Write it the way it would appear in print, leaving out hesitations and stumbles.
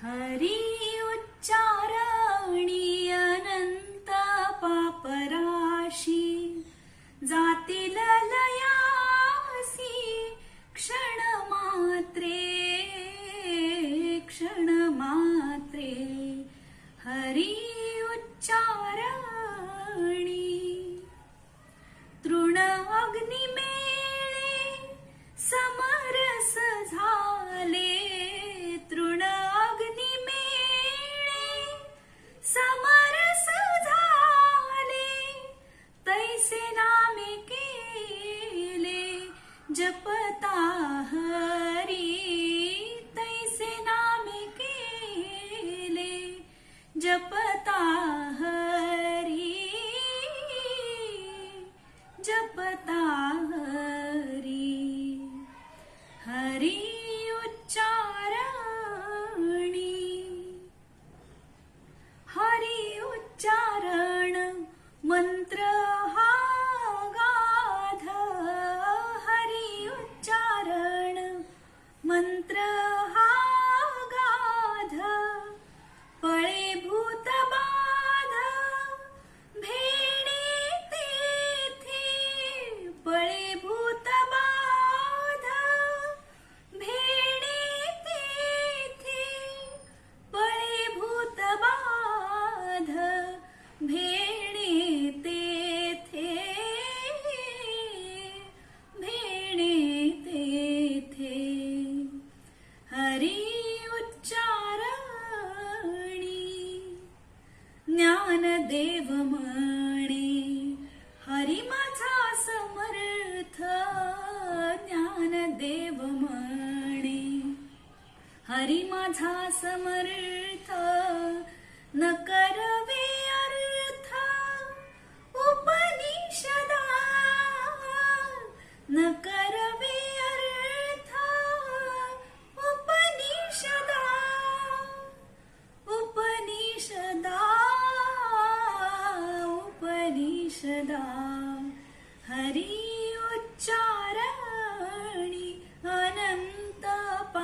हरी उच्चारणी अनंत पापराशी जातील लयासी क्षण मात्रे हरी उच्चारणी तृण अग्नि मेळे समरस झाले तृण अग्नि मेळे समरस झाले तैसे नामे केले जपता हरी तैसे नामे केले जपता हरी जपता हरी हरी उच्चारणी हरी उच्चारण मंत्र हा गाध हरी उच्चारण मंत्र हा गाध पळे भूत बाध भेणे तेथे पळे भूत बाध भेणे तेथे पळे भूत बाध भेणे तेथे भेणे तेथे हरी उच्चारणी ज्ञानदेव म्हणे हरी माझा समर्थ ज्ञानदेव म्हणे हरी माझा समर्थ न करवे अर्थ उपनिषदा न करवे अर्थ उपनिषदा उपनिषदा उपनिषदा हरी